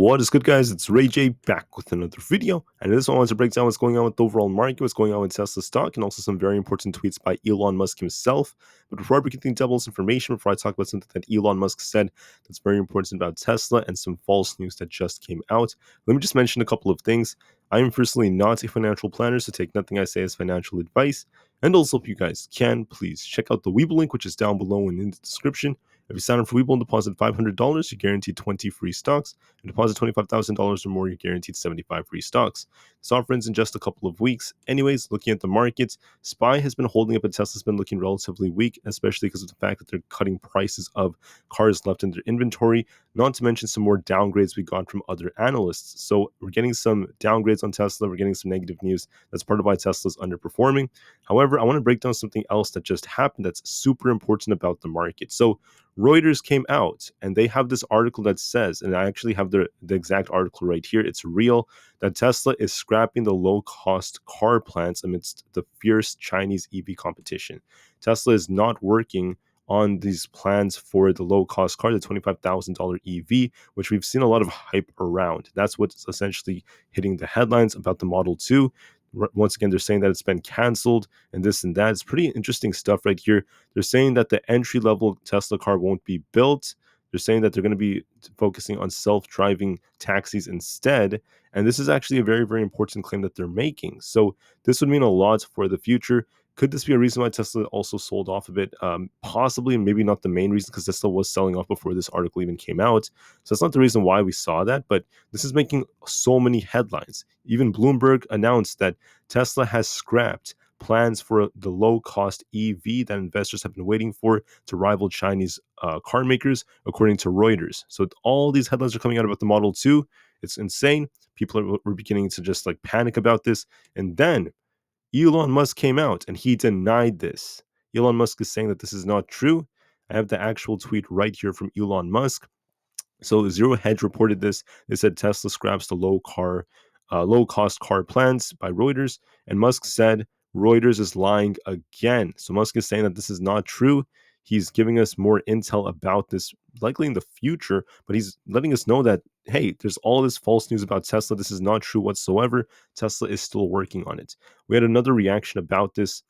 What is good, guys? It's Ray J back with another video, and in this one I want to break down what's going on with the overall market, what's going on with Tesla stock, and also some very important tweets by Elon Musk himself. But before I begin the devil's information, before I talk about something that Elon Musk said that's very important about Tesla and some false news that just came out, let me just mention a couple of things. I am personally not a financial planner, so take nothing I say as financial advice. And also, if you guys can, please check out the Webull link, which is down below and in the description. If you sign up for Webull and deposit $500, you're guaranteed 20 free stocks. And deposit $25,000 or more, you're guaranteed 75 free stocks. This offer ends in just a couple of weeks. Anyways, looking at the markets, SPY has been holding up, but Tesla's been looking relatively weak, especially because of the fact that they're cutting prices of cars left in their inventory, not to mention some more downgrades we got from other analysts. So we're getting some downgrades on Tesla. We're getting some negative news. That's part of why Tesla's underperforming. However, I want to break down something else that just happened that's super important about the market. So Reuters came out and they have this article that says, and I actually have the exact article right here, it's real, that Tesla is scrapping the low-cost car plants amidst the fierce Chinese EV competition. Tesla is not working on these plans for the low-cost car, the $25,000 EV, which we've seen a lot of hype around. That's what's essentially hitting the headlines about the Model 2. Once again, they're saying that it's been canceled and this and that. It's pretty interesting stuff right here. They're saying that the entry-level Tesla car won't be built. They're saying that they're going to be focusing on self-driving taxis instead. And this is actually a very, very important claim that they're making. So this would mean a lot for the future. Could this be a reason why Tesla also sold off a bit? Possibly, maybe not the main reason, because Tesla was selling off before this article even came out. So that's not the reason why we saw that, but this is making so many headlines. Even Bloomberg announced that Tesla has scrapped plans for the low-cost EV that investors have been waiting for to rival Chinese car makers, according to Reuters. So all these headlines are coming out about the Model 2. It's insane. People were beginning to just like panic about this. And then Elon Musk came out and he denied this. Elon Musk is saying that this is not true. I have the actual tweet right here from Elon Musk. So Zero Hedge reported this. They said Tesla scraps the low-cost car plans by Reuters, and Musk said Reuters is lying again. So Musk is saying that this is not true. He's giving us more intel about this, likely in the future, but he's letting us know that, hey, there's all this false news about Tesla. This is not true whatsoever. Tesla is still working on it. We had another reaction about this.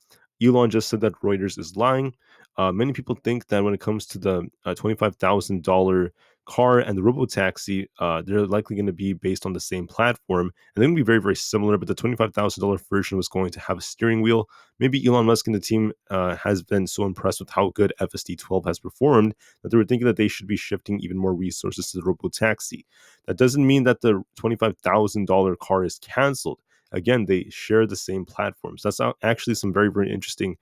Elon just said that Reuters is lying. Many people think that when it comes to the $25,000 car and the robotaxi, they're likely going to be based on the same platform, and they're going to be very, very similar. But the $25,000 version was going to have a steering wheel. Maybe Elon Musk and the team has been so impressed with how good FSD-12 has performed that they were thinking that they should be shifting even more resources to the robotaxi. That doesn't mean that the $25,000 car is canceled. Again, they share the same platforms. That's actually some very, very interesting.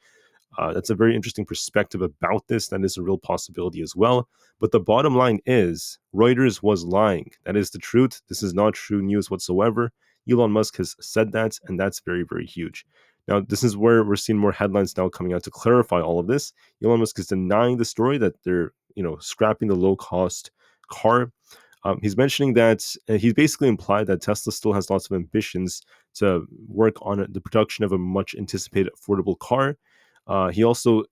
That's a very interesting perspective about this. That is a real possibility as well. But the bottom line is Reuters was lying. That is the truth. This is not true news whatsoever. Elon Musk has said that, and that's very, very huge. Now, this is where we're seeing more headlines now coming out to clarify all of this. Elon Musk is denying the story that they're, scrapping the low-cost car. He's mentioning that he basically implied that Tesla still has lots of ambitions to work on the production of a much anticipated affordable car. He also,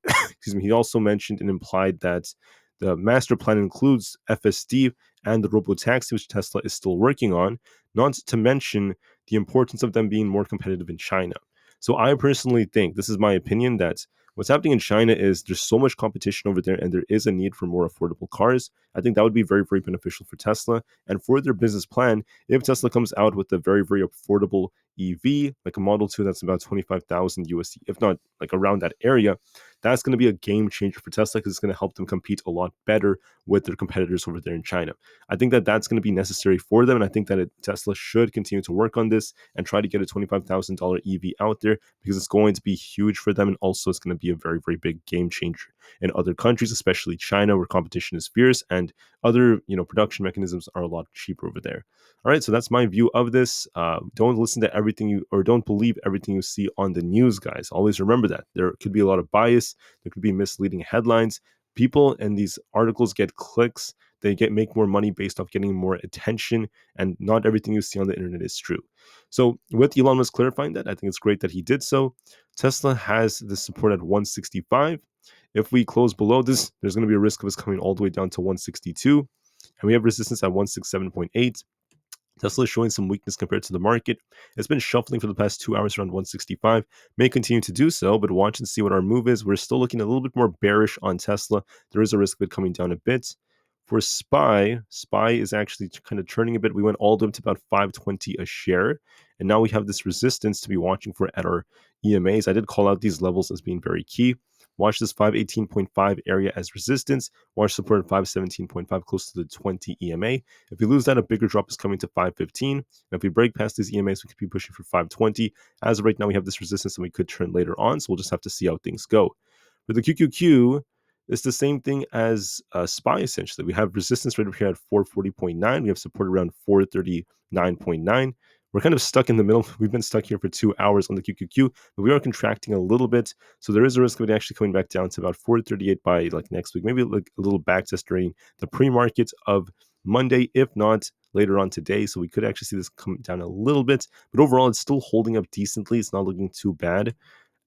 he also mentioned and implied that the master plan includes FSD and the robotaxi, which Tesla is still working on, not to mention the importance of them being more competitive in China. So I personally think, this is my opinion, that what's happening in China is there's so much competition over there and there is a need for more affordable cars. I think that would be very, very beneficial for Tesla and for their business plan. If Tesla comes out with a very, very affordable EV, like a Model 2 that's about 25,000 USD, if not like around that area, that's going to be a game changer for Tesla because it's going to help them compete a lot better with their competitors over there in China. I think that that's going to be necessary for them, and I think that Tesla should continue to work on this and try to get a $25,000 EV out there because it's going to be huge for them, and also it's going to be a very, very big game changer in other countries, especially China, where competition is fierce and other production mechanisms are a lot cheaper over there. All right, so that's my view of this. Don't listen to everything don't believe everything you see on the news, guys. Always remember that there could be a lot of bias. There could be misleading headlines. People in these articles get clicks. They make more money based off getting more attention, and not everything you see on the internet is true. So with Elon Musk clarifying that, I think it's great that he did so. Tesla has the support at 165. If we close below this, there's going to be a risk of us coming all the way down to 162. And we have resistance at 167.8. Tesla is showing some weakness compared to the market. It's been shuffling for the past 2 hours around 165. May continue to do so, but watch and see what our move is. We're still looking a little bit more bearish on Tesla. There is a risk of it coming down a bit. For SPY is actually kind of turning a bit. We went all the way up to about 520 a share. And now we have this resistance to be watching for at our EMAs. I did call out these levels as being very key. Watch this 518.5 area as resistance. Watch support at 517.5 close to the 20 EMA. If we lose that, a bigger drop is coming to 515. And if we break past these EMAs, we could be pushing for 520. As of right now, we have this resistance and we could turn later on. So we'll just have to see how things go. For the QQQ, it's the same thing as SPY, essentially. We have resistance right over here at 440.9. We have support around 439.9. We're kind of stuck in the middle. We've been stuck here for 2 hours on the QQQ, but we are contracting a little bit. So there is a risk of it actually coming back down to about 438 by like next week. Maybe like a little back test during the pre-market of Monday, if not later on today. So we could actually see this come down a little bit. But overall, it's still holding up decently. It's not looking too bad.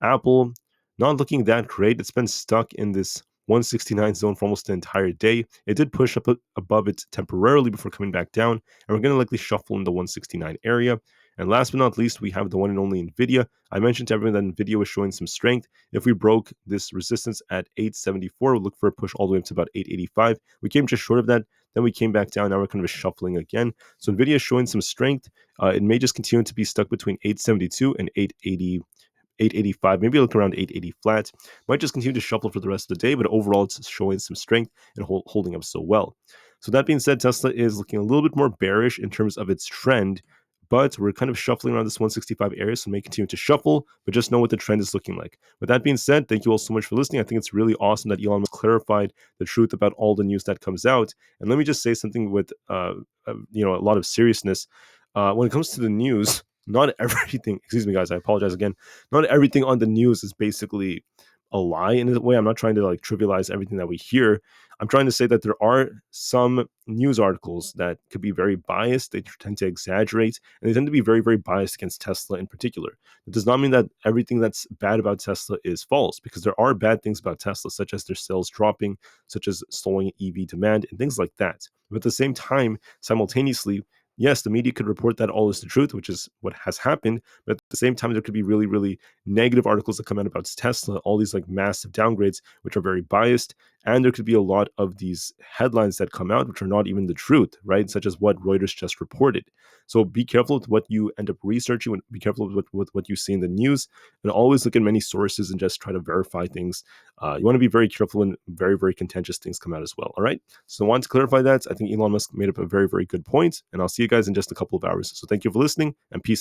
Aapl, not looking that great. It's been stuck in this 169 zone for almost the entire day. It did push up above it temporarily before coming back down, and we're going to likely shuffle in the 169 area. And last but not least, we have the one and only Nvda. I mentioned to everyone that Nvda was showing some strength. If we broke this resistance at 874, we'll look for a push all the way up to about 885. We came just short of that. Then we came back down. Now we're kind of shuffling again. So Nvda is showing some strength. It may just continue to be stuck between 872 and 885, maybe look around 880 flat. Might just continue to shuffle for the rest of the day, but overall it's showing some strength and holding up so well. So that being said, Tesla is looking a little bit more bearish in terms of its trend, but we're kind of shuffling around this 165 area, so may continue to shuffle, but just know what the trend is looking like. With that being said, thank you all so much for listening. I think it's really awesome that Elon Musk clarified the truth about all the news that comes out. And let me just say something with a lot of seriousness. When it comes to the news, not everything, excuse me, guys, I apologize again. Not everything on the news is basically a lie in a way. I'm not trying to like trivialize everything that we hear. I'm trying to say that there are some news articles that could be very biased. They tend to exaggerate, and they tend to be very, very biased against Tesla in particular. It does not mean that everything that's bad about Tesla is false, because there are bad things about Tesla, such as their sales dropping, such as slowing EV demand, and things like that. But at the same time, simultaneously, yes, the media could report that all is the truth, which is what has happened. But at the same time, there could be really, really negative articles that come out about Tesla, all these like massive downgrades, which are very biased. And there could be a lot of these headlines that come out, which are not even the truth, right? Such as what Reuters just reported. So be careful with what you end up researching, be careful with what you see in the news, and always look at many sources and just try to verify things. You want to be very careful when very, very contentious things come out as well. All right. So I want to clarify that. I think Elon Musk made up a very, very good point, and I'll see you guys in just a couple of hours. So thank you for listening, and peace out.